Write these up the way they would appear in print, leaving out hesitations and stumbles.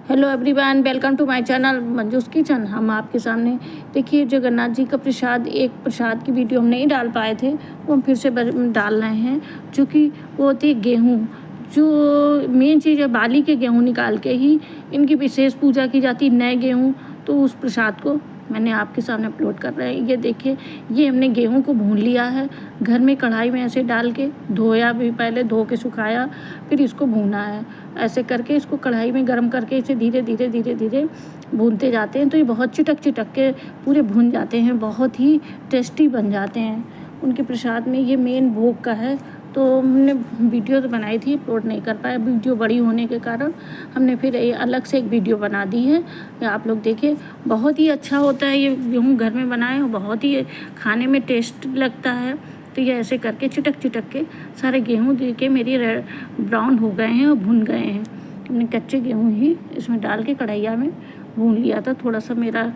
Hello everyone, welcome to my channel Manju's kitchen. हम आपके सामने देखिए जगन्नाथ जी का प्रसाद, एक प्रसाद की वीडियो हम नहीं डाल पाए थे, वो हम फिर से डाल रहे हैं। जो कि वो होती है गेहूँ, जो मेन चीज़ है, बाली के गेहूँ निकाल के ही इनकी विशेष पूजा की जाती है, नए गेहूँ। तो उस प्रसाद को मैंने आपके सामने अपलोड कर रहे हैं। ये देखिए, ये हमने गेहूं को भून लिया है घर में, कढ़ाई में ऐसे डाल के धोया भी, पहले धो के सुखाया, फिर इसको भूना है। ऐसे करके इसको कढ़ाई में गर्म करके इसे धीरे धीरे धीरे धीरे भूनते जाते हैं, तो ये बहुत चिटक चिटक के पूरे भून जाते हैं, बहुत ही टेस्टी बन जाते हैं। उनके प्रसाद में ये मेन भोग का है। तो हमने वीडियो तो बनाई थी, अपलोड नहीं कर पाए, वीडियो बड़ी होने के कारण हमने फिर ये अलग से एक वीडियो बना दी है। ये आप लोग देखिए, बहुत ही अच्छा होता है ये गेहूँ घर में बनाए, और बहुत ही खाने में टेस्ट लगता है। तो ये ऐसे करके चिटक चिटक के सारे गेहूँ दे के मेरी ब्राउन हो गए हैं और भुन गए हैं। हमने कच्चे गेहूँ ही इसमें डाल के कढ़ाइया में भून लिया था। थोड़ा सा मेरा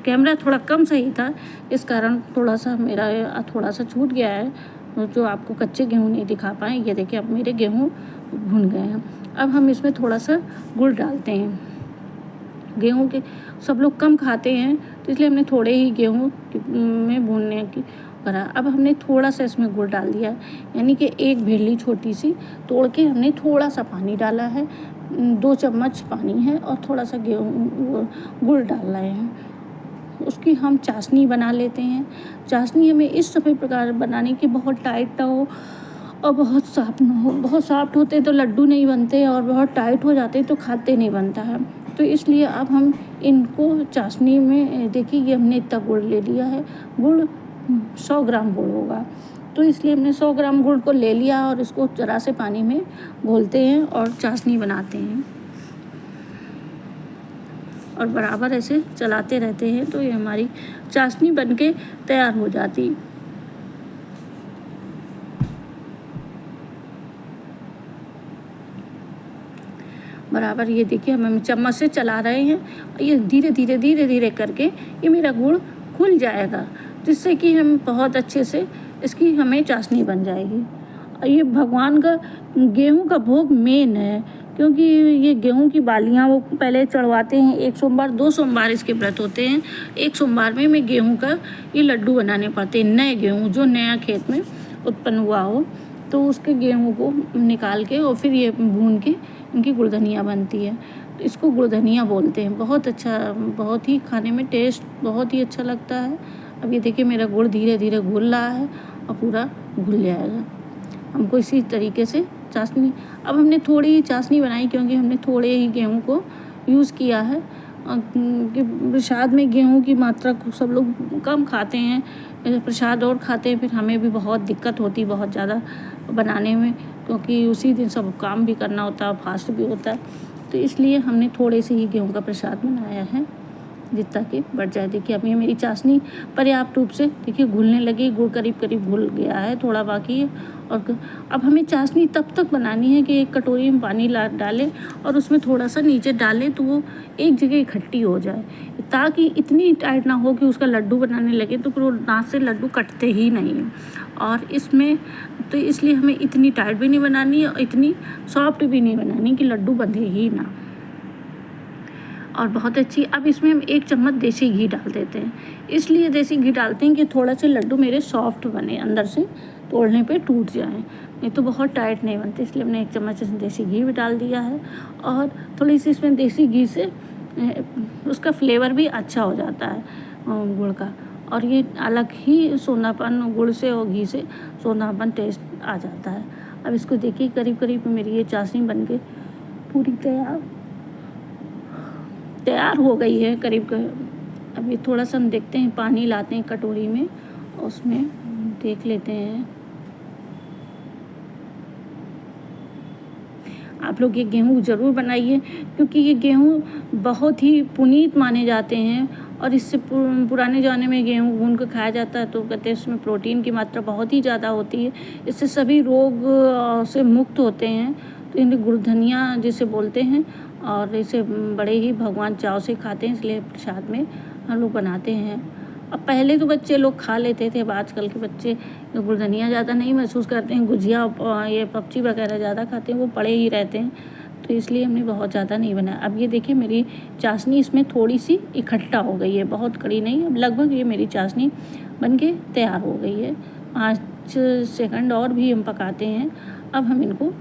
कैमरा थोड़ा कम सही था, इस कारण थोड़ा सा मेरा थोड़ा सा छूट गया है, जो आपको कच्चे गेहूँ नहीं दिखा पाए। ये देखिए, अब मेरे गेहूँ भुन गए हैं। अब हम इसमें थोड़ा सा गुड़ डालते हैं। गेहूँ के सब लोग कम खाते हैं, तो इसलिए हमने थोड़े ही गेहूँ में भूनने की करा। अब हमने थोड़ा सा इसमें गुड़ डाल दिया, यानी कि एक भेली छोटी सी तोड़ के हमने थोड़ा सा पानी डाला है, 2 चम्मच पानी है, और थोड़ा सा गेहूँ गुड़ डाल रहे हैं। उसकी हम चाशनी बना लेते हैं। चाशनी हमें इस सभी प्रकार बनाने की, बहुत टाइट ना हो और बहुत सॉफ्ट ना हो। बहुत सॉफ्ट होते हैं तो लड्डू नहीं बनते, और बहुत टाइट हो जाते हैं तो खाते नहीं बनता है। तो इसलिए अब हम इनको चाशनी में, देखिए ये हमने इतना गुड़ ले लिया है। गुड़ 100 ग्राम गुड़ होगा, तो इसलिए हमने 100 ग्राम गुड़ को ले लिया और इसको जरा से पानी में घोलते हैं और चाशनी बनाते हैं, और बराबर ऐसे चलाते रहते हैं, तो ये हमारी चाशनी बनके तैयार हो जाती। बराबर ये देखिए, हम चम्मच से चला रहे हैं, ये धीरे धीरे धीरे धीरे करके ये मेरा गुड़ खुल जाएगा, जिससे कि हम बहुत अच्छे से इसकी हमें चाशनी बन जाएगी। और ये भगवान का गेहूं का भोग मेन है, क्योंकि ये गेहूं की बालियां वो पहले चढ़वाते हैं। 1 सोमवार 2 सोमवार इसके व्रत होते हैं। 1 सोमवार में मैं गेहूं का ये लड्डू बनाने पड़ते हैं। नए गेहूं जो नया खेत में उत्पन्न हुआ हो, तो उसके गेहूं को निकाल के और फिर ये भून के इनकी गुड़धनिया बनती है। तो इसको गुड़धनिया बोलते हैं। बहुत अच्छा, बहुत ही खाने में टेस्ट बहुत ही अच्छा लगता है। अब ये देखिए, मेरा गुड़ धीरे धीरे घुल रहा है और पूरा घुल जाएगा। हमको इसी तरीके से चाशनी, अब हमने थोड़ी ही चाशनी बनाई, क्योंकि हमने थोड़े ही गेहूं को यूज़ किया है। कि प्रसाद में गेहूं की मात्रा को सब लोग कम खाते हैं, प्रसाद और खाते हैं, फिर हमें भी बहुत दिक्कत होती, बहुत ज़्यादा बनाने में, क्योंकि उसी दिन सब काम भी करना होता है, फास्ट भी होता है। तो इसलिए हमने थोड़े से ही गेहूं का प्रसाद बनाया है, जितना कि बढ़ जाए। देखिए, अब ये मेरी चाशनी पर्याप्त रूप से देखिए घुलने लगी, गुड़ करीब करीब घुल गया है, थोड़ा बाकी है। और अब हमें चाशनी तब तक बनानी है कि एक कटोरी में पानी डालें और उसमें थोड़ा सा नीचे डालें, तो वो एक जगह इकट्ठी हो जाए, ताकि इतनी टाइट ना हो कि उसका लड्डू बनाने लगे तो फिर वो दांत से लड्डू कटते ही नहीं हैं। और इसमें तो इसलिए हमें इतनी टाइट भी नहीं बनानी है और इतनी सॉफ्ट भी नहीं बनानी कि लड्डू बंधे ही ना। और बहुत अच्छी, अब इसमें हम 1 चम्मच देसी घी डाल देते हैं। इसलिए देसी घी डालते हैं कि थोड़ा से लड्डू मेरे सॉफ्ट बने, अंदर से तोड़ने पे टूट जाएं, नहीं तो बहुत टाइट नहीं बनते। इसलिए हमने 1 चम्मच देसी घी भी डाल दिया है, और थोड़ी सी इसमें देसी घी से उसका फ्लेवर भी अच्छा हो जाता है गुड़ का, और ये अलग ही सोनापन, गुड़ से और घी से सोनापन टेस्ट आ जाता है। अब इसको देखिए, करीब करीब मेरी ये चाशनी बन के पूरी तैयार हो गई है करीब। अब ये थोड़ा सा हम देखते हैं, पानी लाते हैं कटोरी में, उसमें देख लेते हैं। आप लोग ये गेहूँ ज़रूर बनाइए, क्योंकि ये गेहूँ बहुत ही पुनीत माने जाते हैं, और इससे पुराने ज़माने में गेहूँ भून कर खाया जाता है, तो कहते हैं इसमें प्रोटीन की मात्रा बहुत ही ज़्यादा होती है, इससे सभी रोग से मुक्त होते हैं। तो इन्हें गुड़धनिया जिसे बोलते हैं, और इसे बड़े ही भगवान चाव से खाते हैं, इसलिए प्रसाद में हम लोग बनाते हैं। अब पहले तो बच्चे लोग खा लेते थे, अब आजकल के बच्चे गुड़धनिया ज़्यादा नहीं महसूस करते हैं, गुजिया ये पपची वगैरह ज़्यादा खाते हैं, वो पड़े ही रहते हैं। तो इसलिए हमने बहुत ज़्यादा नहीं बनाया। अब ये देखिए मेरी चाशनी इसमें थोड़ी सी इकट्ठा हो गई है, बहुत कड़ी नहीं। अब लगभग ये मेरी चाशनी बन के तैयार हो गई है। 5 सेकंड और भी हम पकाते हैं। अब हम इनको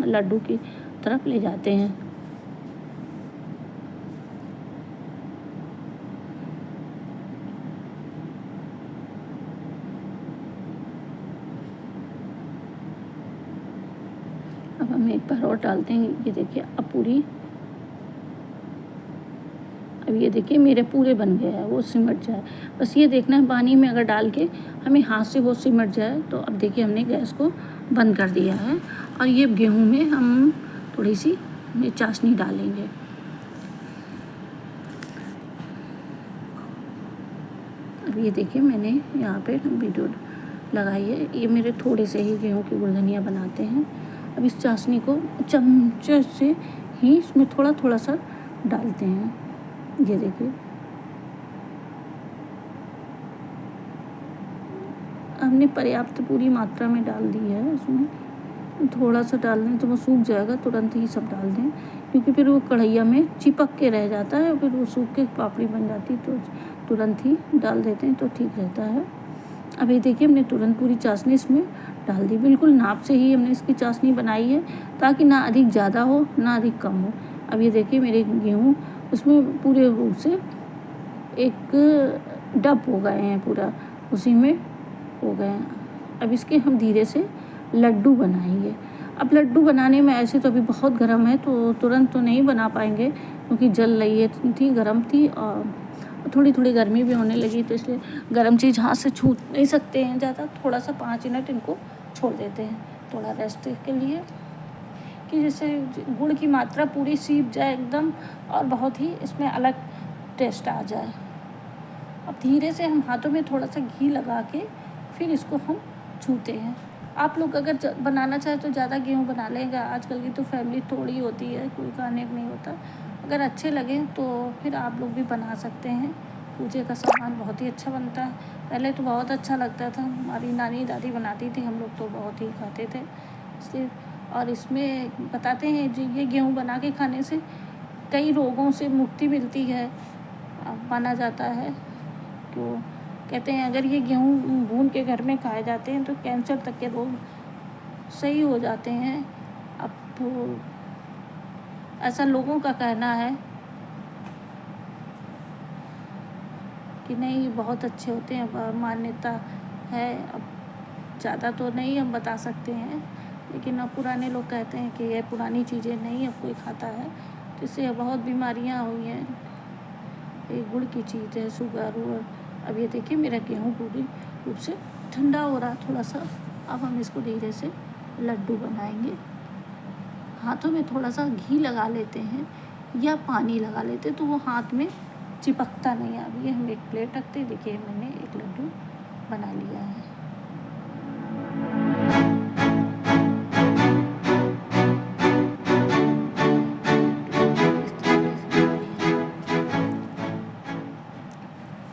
लड्डू की तरफ ले जाते हैं। अब हम एक बार और डालते हैं। ये देखिए अब ये देखिए मेरे पूरे बन गए हैं, वो सिमट जाए। बस ये देखना है पानी में अगर डाल के हमें हाथ से वो सिमट जाए। तो अब देखिए हमने गैस को बंद कर दिया है और ये गेहूं में हम थोड़ी सी चाशनी डालेंगे। अब ये देखिए मैंने यहाँ पे वीडियो लगाई है। ये मेरे थोड़े से ही गेहूं की गुलगनियाँ बनाते हैं। अब इस चाशनी को चमचे से ही इसमें थोड़ा थोड़ा सा डालते हैं। ये देखिए हमने पर्याप्त पूरी मात्रा में डाल दी है। उसमें थोड़ा सा डाल दें तो वो सूख जाएगा, तुरंत ही सब डाल दें, क्योंकि फिर वो कढ़ैया में चिपक के रह जाता है, फिर वो सूख के पापड़ी बन जाती। तो तुरंत ही डाल देते हैं तो ठीक रहता है। अब ये देखिए हमने तुरंत पूरी चाशनी इसमें डाल दी। बिल्कुल नाप से ही हमने इसकी चाशनी बनाई है, ताकि ना अधिक ज़्यादा हो ना अधिक कम हो। अब ये देखिए मेरे गेहूँ उसमें पूरे रूप से एक डब हो गए हैं, पूरा उसी में हो गए हैं। अब इसके हम धीरे से लड्डू बनाएंगे। अब लड्डू बनाने में ऐसे तो अभी बहुत गर्म है, तो तुरंत तो नहीं बना पाएंगे, क्योंकि जल रही है, थी गर्म थी और थोड़ी थोड़ी गर्मी भी होने लगी, तो इसलिए गर्म चीज़ हाथ से छू नहीं सकते हैं ज़्यादा। थोड़ा सा 5 मिनट इनको छोड़ देते हैं थोड़ा रेस्ट के लिए, कि जैसे गुड़ की मात्रा पूरी सीप जाए एकदम, और बहुत ही इसमें अलग टेस्ट आ जाए। अब धीरे से हम हाथों में थोड़ा सा घी लगा के फिर इसको हम छूते हैं। आप लोग अगर बनाना चाहे तो ज़्यादा गेहूँ बना लेंगे। आजकल की तो फैमिली थोड़ी होती है, कोई खाने को नहीं होता। अगर अच्छे लगे तो फिर आप लोग भी बना सकते हैं। पूजे का सामान बहुत ही अच्छा बनता है। पहले तो बहुत अच्छा लगता था, हमारी नानी दादी बनाती थी, हम लोग तो बहुत ही खाते थे इसलिए। और इसमें बताते हैं जो ये गेहूँ बना के खाने से कई रोगों से मुक्ति मिलती है, माना जाता है। तो कहते हैं अगर ये गेहूँ भून के घर में खाए जाते हैं तो कैंसर तक के रोग सही हो जाते हैं। अब तो ऐसा लोगों का कहना है कि नहीं, बहुत अच्छे होते हैं, मान्यता है। अब ज़्यादा तो नहीं हम बता सकते हैं, लेकिन अब पुराने लोग कहते हैं कि ये पुरानी चीज़ें नहीं अब कोई खाता है, तो इससे बहुत बीमारियां हुई हैं। ये गुड़ की चीज़ है, शुगर। और अब ये देखिए मेरा गेहूँ पूरी रूप से ठंडा हो रहा थोड़ा सा। अब हम इसको धीरे से लड्डू बनाएंगे। हाथों में थोड़ा सा घी लगा लेते हैं या पानी लगा लेते तो वो हाथ में चिपकता नहीं है। अब ये हम एक प्लेट रखते हैं। देखिए मैंने एक लड्डू बना लिया है।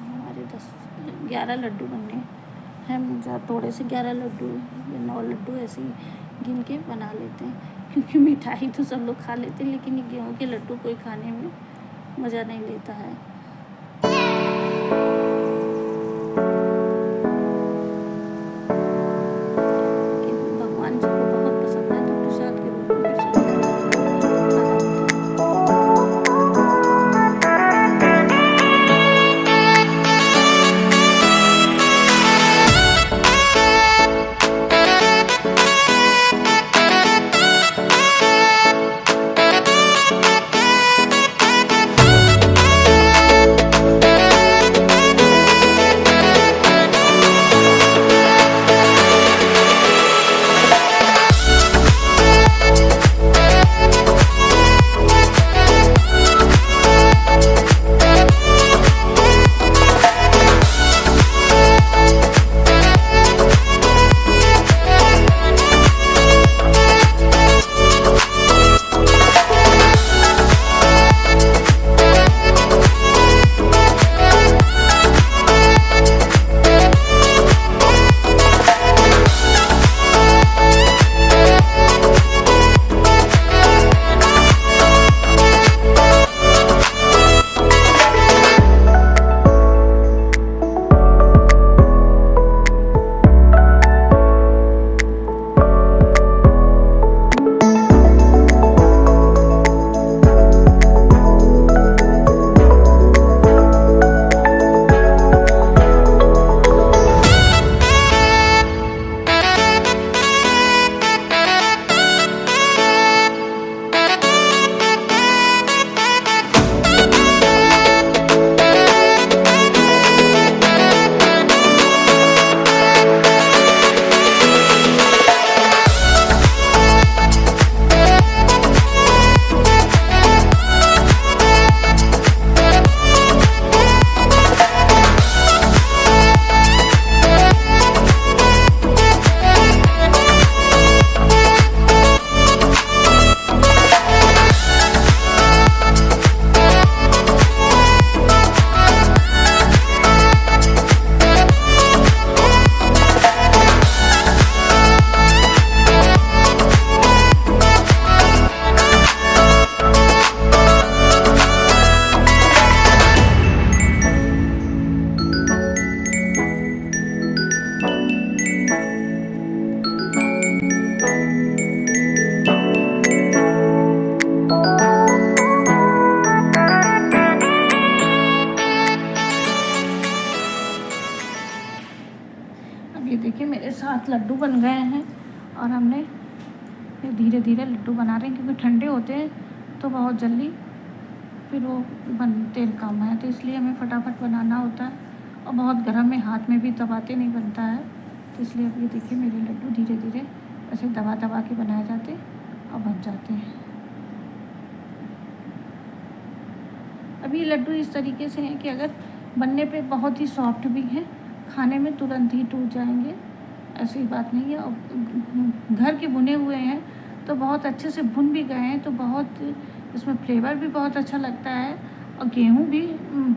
हमारे 10-11 लड्डू बनने हैं। हम थोड़े से 11 लड्डू या 9 लड्डू ऐसे ही गिन के बना लेते हैं, क्योंकि मिठाई तो सब लोग खा लेते हैं, लेकिन ये गेहूँ के लड्डू कोई खाने में मज़ा नहीं लेता है। भगवान जी को बहुत पसंद है, तो प्रसाद के रूप में 7 लड्डू बन गए हैं और हमने ये धीरे धीरे लड्डू बना रहे हैं, क्योंकि ठंडे होते हैं तो बहुत जल्दी फिर वो तेल कम है, तो इसलिए हमें फटाफट बनाना होता है। और बहुत गर्म में हाथ में भी दबाते नहीं बनता है, तो इसलिए अब ये देखिए मेरे लड्डू धीरे धीरे ऐसे दबा दबा के बनाए जाते और बन जाते हैं। अब ये लड्डू इस तरीके से हैं कि अगर बनने पे बहुत ही सॉफ्ट भी हैं, खाने में तुरंत ही टूट जाएंगे, ऐसी बात नहीं है। और घर के बुने हुए हैं तो बहुत अच्छे से भुन भी गए हैं, तो बहुत इसमें फ्लेवर भी बहुत अच्छा लगता है और गेहूँ भी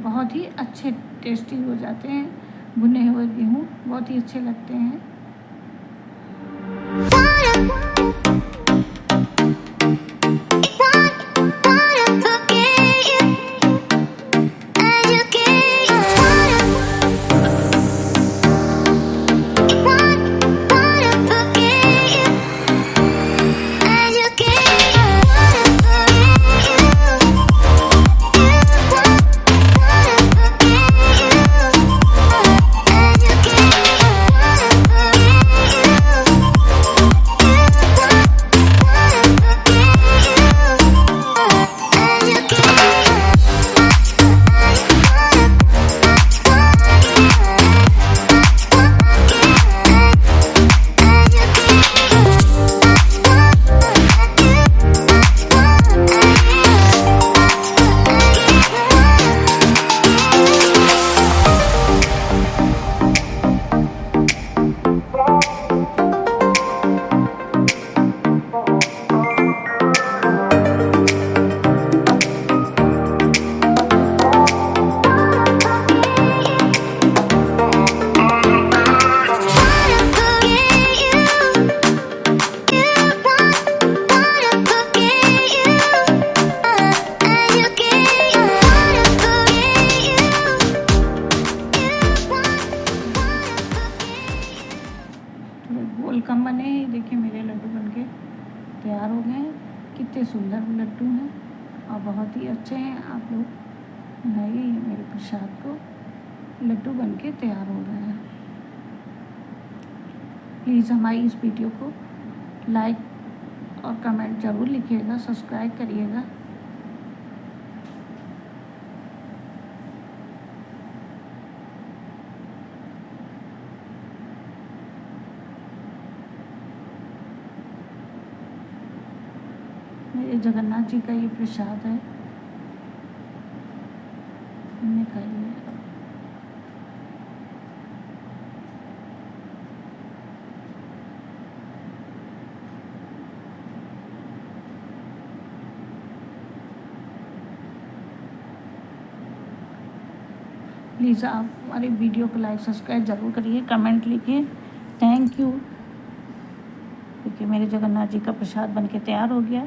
बहुत ही अच्छे टेस्टी हो जाते हैं। भुने हुए गेहूँ बहुत ही अच्छे लगते हैं। गोल कम बने हैं। देखिए मेरे लड्डू बनके तैयार हो गए हैं। कितने सुंदर लड्डू हैं और बहुत ही अच्छे हैं। आप लोग बनाइए ये मेरे प्रसाद को। लड्डू बनके तैयार हो रहे हैं। प्लीज़ हमारी इस वीडियो को लाइक और कमेंट ज़रूर लिखिएगा, सब्सक्राइब करिएगा। मेरे जगन्नाथ जी का ये प्रसाद है, हमने खाइए। प्लीज़ आप हमारी वीडियो को लाइक सब्सक्राइब ज़रूर करिए, कमेंट लिखिए। Thank you. देखिए मेरे जगन्नाथ जी का प्रसाद बनके तैयार हो गया।